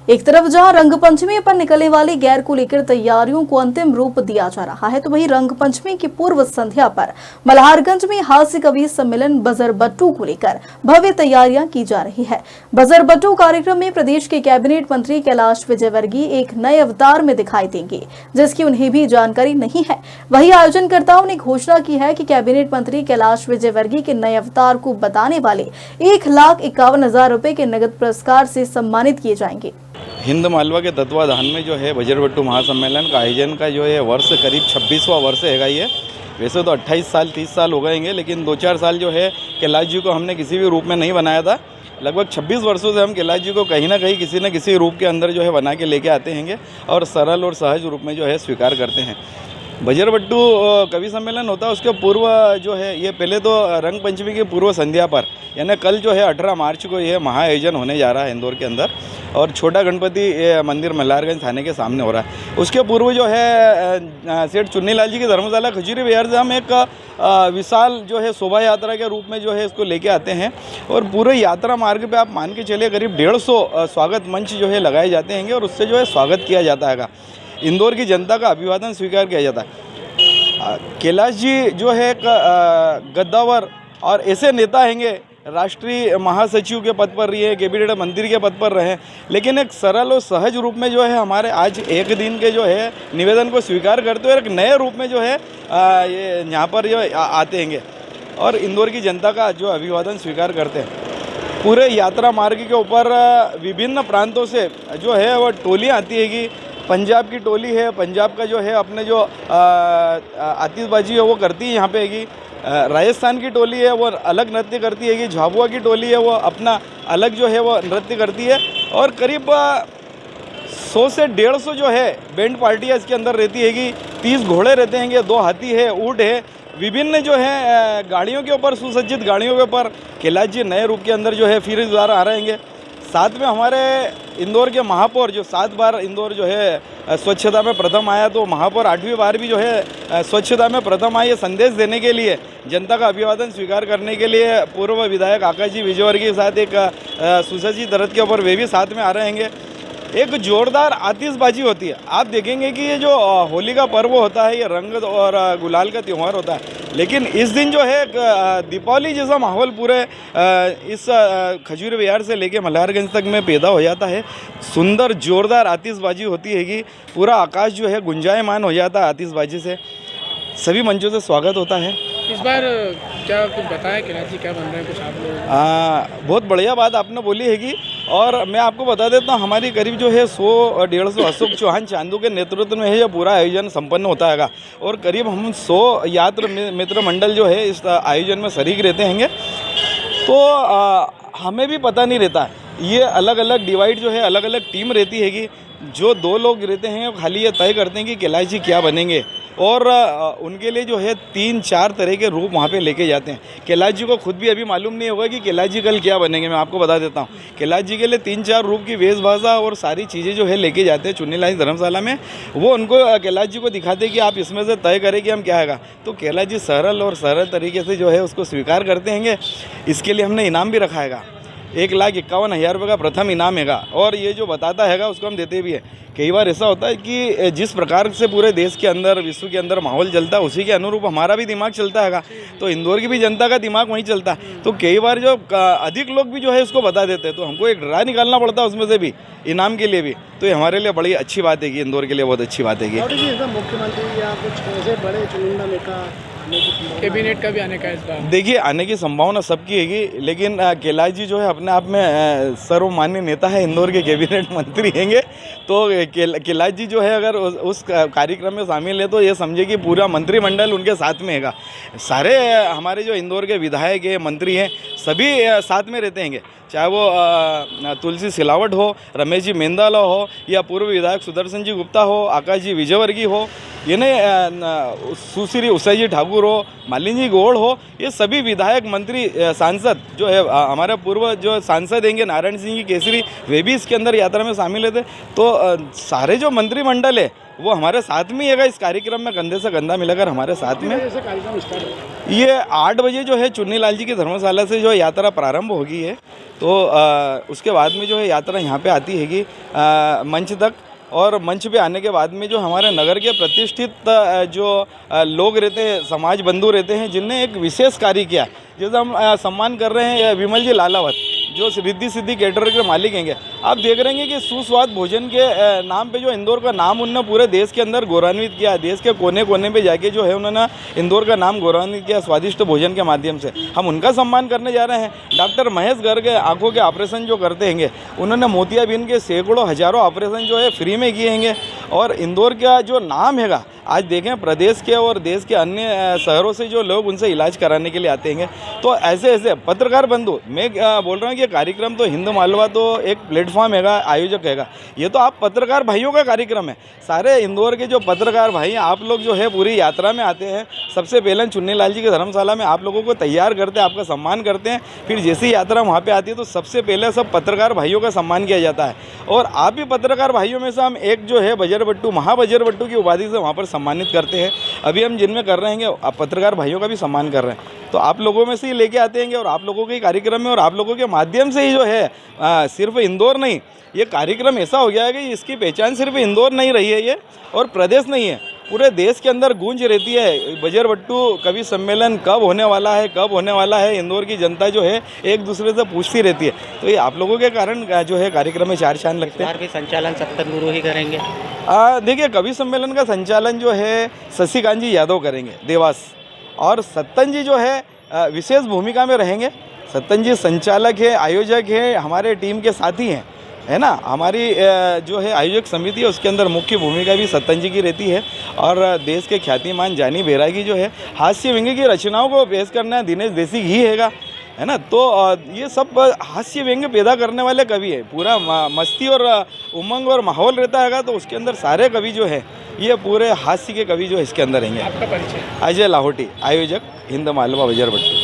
एक तरफ जहां रंगपंचमी पर निकलने वाली गैर को लेकर तैयारियों को अंतिम रूप दिया जा रहा है, तो वहीं रंगपंचमी की पूर्व संध्या पर मल्हारगंज में हास्य कवि सम्मेलन बजरबट्टू को लेकर भव्य तैयारियां की जा रही है। बजरबट्टू कार्यक्रम में प्रदेश के कैबिनेट मंत्री कैलाश विजयवर्गीय एक नए अवतार में दिखाई देंगे, जिसकी उन्हें भी जानकारी नहीं है। वहीं आयोजनकर्ताओं ने घोषणा की है कि कैबिनेट मंत्री कैलाश विजयवर्गीय के नए अवतार को बताने वाले 1,51,000 रुपए के नगद पुरस्कार से सम्मानित किए जाएंगे। हिंद मालवा के तत्वाधान में जो है बजरबट्टू महासम्मेलन का आयोजन का जो है वर्ष करीब 26वां वर्ष है ये। वैसे तो 28 साल 30 साल हो गएंगे, लेकिन 2-4 साल जो है कैलाश जी को हमने किसी भी रूप में नहीं बनाया था। लगभग 26 वर्षों से हम कैलाश जी को कहीं ना कहीं किसी न किसी रूप के अंदर जो है बना के लेके आते हैं और सरल और सहज रूप में जो है स्वीकार करते हैं। बजरबट्टू कवि सम्मेलन होता है, उसके पूर्व जो है ये पहले तो रंग पंचमी की पूर्व संध्या पर यानी कल जो है 18 मार्च को यह महाआयोजन होने जा रहा है इंदौर के अंदर, और छोटा गणपति मंदिर मल्हारगंज थाने के सामने हो रहा है। उसके पूर्व जो है सेठ चुन्नीलाल जी की धर्मशाला खजूरी विहार से हम एक विशाल जो है शोभा यात्रा के रूप में जो है इसको लेके आते हैं, और पूरे यात्रा मार्ग पे आप मान के चलिए करीब 150 स्वागत मंच जो है लगाए जाते हैं और उससे जो है स्वागत किया जाता है। इंदौर की जनता का अभिवादन स्वीकार किया जाता है। कैलाश जी जो है एक गद्दावर और ऐसे नेता हैंगे, राष्ट्रीय महासचिव के पद पर रहे, कैबिनेट मंत्री के पद पर रहे, लेकिन एक सरल और सहज रूप में जो है हमारे आज एक दिन के जो है निवेदन को स्वीकार करते हुए एक नए रूप में जो है ये यहाँ पर जो आते हैं और इंदौर की जनता का जो अभिवादन स्वीकार करते हैं। पूरे यात्रा मार्ग के ऊपर विभिन्न प्रांतों से जो है वो टोलियाँ आती है कि पंजाब की टोली है, पंजाब का जो है अपने जो आतिशबाजी है वो करती है यहाँ पे है। राजस्थान की टोली है वो अलग नृत्य करती है कि झाबुआ की टोली है वो अपना अलग जो है वो नृत्य करती है, और करीब 100 से 150 जो है बैंड पार्टियाँ इसके अंदर रहती है कि 30 घोड़े रहते हैं, 2 हाथी है, ऊँट है, विभिन्न जो है गाड़ियों के ऊपर सुसज्जित गाड़ियों के ऊपर कैलाश जी नए रूप के अंदर जो है फिर द्वारा आ रहे हैं। साथ में हमारे इंदौर के महापौर जो 7 बार इंदौर जो है स्वच्छता में प्रथम आया, तो महापौर 8वीं बार भी जो है स्वच्छता में प्रथम आए, ये संदेश देने के लिए, जनता का अभिवादन स्वीकार करने के लिए पूर्व विधायक आकाश जी विजयवर्गीय के साथ एक सुसज्जित रथ के ऊपर वे भी साथ में आ रहे हैं। एक जोरदार आतिशबाजी होती है। आप देखेंगे कि ये जो होली का पर्व होता है ये रंग और गुलाल का त्यौहार होता है, लेकिन इस दिन जो है दीपावली जैसा माहौल पूरे इस खजूरी विहार से लेके मल्हारगंज तक में पैदा हो जाता है। सुंदर जोरदार आतिशबाजी होती है कि पूरा आकाश जो है गुंजायमान हो जाता है आतिशबाजी से। सभी मंचों से स्वागत होता है। इस बार क्या कुछ बताया कैलाश जी क्या बन रहे हैं कुछ आप लोग? बहुत बढ़िया बात आपने बोली है कि, और मैं आपको बता देता हूँ हमारी करीब जो है 100-150 अशोक चौहान चांदू के नेतृत्व में है ये पूरा आयोजन संपन्न होता है, और करीब हम 100 यात्र मित्र मंडल जो है इस आयोजन में शरीक रहते हैं। तो हमें भी पता नहीं रहता, ये अलग अलग डिवाइड जो है अलग अलग टीम रहती है कि जो 2 लोग रहते हैं खाली ये तय करते हैं कि कैलाश जी क्या बनेंगे, और उनके लिए जो है 3-4 तरह के रूप वहाँ पे लेके जाते हैं। कैलाश जी को खुद भी अभी मालूम नहीं होगा कि कैलाश जी कल क्या बनेंगे। मैं आपको बता देता हूँ, कैलाश जी के लिए 3-4 रूप की वेशभूषा और सारी चीज़ें जो है लेके जाते हैं चुन्नीलाल धर्मशाला में। वो उनको कैलाश जी को दिखाते हैं कि आप इसमें से तय करें कि हम क्या है। तो कैलाश जी सरल और सरल तरीके से जो है उसको स्वीकार करते हैं। इसके लिए हमने इनाम भी रखा है, 1,51,000 रुपये का प्रथम इनाम है, और ये जो बताता है उसको हम देते भी है। कई बार ऐसा होता है कि जिस प्रकार से पूरे देश के अंदर विश्व के अंदर माहौल चलता है उसी के अनुरूप हमारा भी दिमाग चलता है, तो इंदौर की भी जनता का दिमाग वहीं चलता है। तो कई बार जो अधिक लोग भी जो है इसको बता देते हैं, तो हमको एक ड्रा निकालना पड़ता है उसमें से भी इनाम के लिए भी। तो ये हमारे लिए बड़ी अच्छी बात है कि इंदौर के लिए बहुत अच्छी बात है कि मुख्यमंत्री या कुछ ऐसे बड़े चुनिंदा नेता कैबिनेट का भी आने का इस बार देखिए आने की संभावना सबकी है, लेकिन कैलाश जी जो है अपने आप में सर्वमान्य नेता है, इंदौर के कैबिनेट मंत्री हैं। तो कैलाश जी जो है अगर उस कार्यक्रम में शामिल है तो ये समझे कि पूरा मंत्रिमंडल उनके साथ में है। सारे हमारे जो इंदौर के विधायक हैं, मंत्री हैं, सभी साथ में रहते हैं, चाहे वो तुलसी सिलावट हो, रमेश जी मेंदाला हो, या पूर्व विधायक सुदर्शन जी गुप्ता हो, आकाश जी विजयवर्गीय हो, यानी सुश्री उषा जी ठाकुर हो, मालिनी जी गौड़ हो, ये सभी विधायक मंत्री सांसद जो है हमारे पूर्व जो सांसद हैं नारायण सिंह जी केसरी, वे भी इसके अंदर यात्रा में शामिल थे। तो सारे जो मंत्रिमंडल है वो हमारे साथ में ही है इस कार्यक्रम में, कंधे से कंधा मिलाकर हमारे साथ में। ऐसे कार्यक्रम स्टार्ट हो ये 8 बजे जो है चुन्नी लाल जी की धर्मशाला से जो यात्रा प्रारंभ होगी है, तो उसके बाद में जो है यात्रा यहाँ पे आती हैगी मंच तक, और मंच पे आने के बाद में जो हमारे नगर के प्रतिष्ठित जो लोग रहते हैं, समाज बंधु रहते हैं, जिनने एक विशेष कार्य किया, जैसे हम सम्मान कर रहे हैं विमल जी लालावत, जो रिद्धि सिद्धि कैटरर के मालिक हैं। आप देख रहे हैं कि सुस्वाद भोजन के नाम पे जो इंदौर का नाम उन्होंने पूरे देश के अंदर गौरवान्वित किया। देश के कोने कोने पे जाके जो है उन्होंने इंदौर का नाम गौरवान्वित किया स्वादिष्ट भोजन के माध्यम से। हम उनका सम्मान करने जा रहे हैं। डॉक्टर महेश गर्ग के आंखों के ऑपरेशन जो करते हैं, उन्होंने मोतियाबिंद के सैकड़ों हजारों ऑपरेशन जो है फ्री में किए हैं, और इंदौर का जो नाम हैगा, आज देखें प्रदेश के और देश के अन्य शहरों से जो लोग उनसे इलाज कराने के लिए आते हैं। तो ऐसे ऐसे पत्रकार बंधु, मैं बोल रहा हूँ कि कार्यक्रम तो हिंद मालवा तो एक प्लेटफॉर्म हैगा, आयोजक हैगा, ये तो आप पत्रकार भाइयों का कार्यक्रम है। सारे इंदौर के जो पत्रकार भाई हैं, आप लोग जो है पूरी यात्रा में आते हैं। सबसे पहले चुन्नी लाल जी की धर्मशाला में आप लोगों को तैयार करते हैं, आपका सम्मान करते हैं। फिर जैसी यात्रा वहाँ पर आती है तो सबसे पहले सब पत्रकार भाइयों का सम्मान किया जाता है, और आप भी पत्रकार भाइयों में से हम एक जो है बजरबट्टू, महाबजरबट्टू की उपाधि से वहाँ पर सम्मानित करते हैं। अभी हम जिनमें कर रहे हैं आप पत्रकार भाइयों का भी सम्मान कर रहे हैं, तो आप लोगों में से ही लेके आते हैं, और आप लोगों के कार्यक्रम में और आप लोगों के माध्यम से ही जो है सिर्फ इंदौर नहीं, ये कार्यक्रम ऐसा हो गया है कि इसकी पहचान सिर्फ इंदौर नहीं रही है ये, और प्रदेश नहीं है, पूरे देश के अंदर गूंज रहती है। बजरबट्टू कवि सम्मेलन कब होने वाला है, कब होने वाला है, इंदौर की जनता जो है एक दूसरे से पूछती रहती है। तो ये आप लोगों के कारण जो है कार्यक्रम में चार चांद लगते हैं। भी संचालन सप्तगुरु ही करेंगे। देखिए, कवि सम्मेलन का संचालन जो है शशिकांत जी यादव करेंगे देवास, और सत्तन जी जो है विशेष भूमिका में रहेंगे। सत्तन जी संचालक है, आयोजक है, हमारे टीम के साथी हैं, है ना। हमारी जो है आयोजक समिति है, उसके अंदर मुख्य भूमिका भी सत्तन जी की रहती है, और देश के ख्यातिमान जानी बैरागी जो है हास्य व्यंग्य की रचनाओं को पेश करना है, दिनेश देसी घी है ना। तो ये सब हास्य व्यंग्य पैदा करने वाले कवि है। पूरा मस्ती और उमंग और माहौल रहता है, तो उसके अंदर सारे कवि जो है ये पूरे हास्य के कवि जो है इसके अंदर रहेंगे। आपका परिचय? अजय लाहौटी, आयोजक हिंद मालवा बजरबट्टू।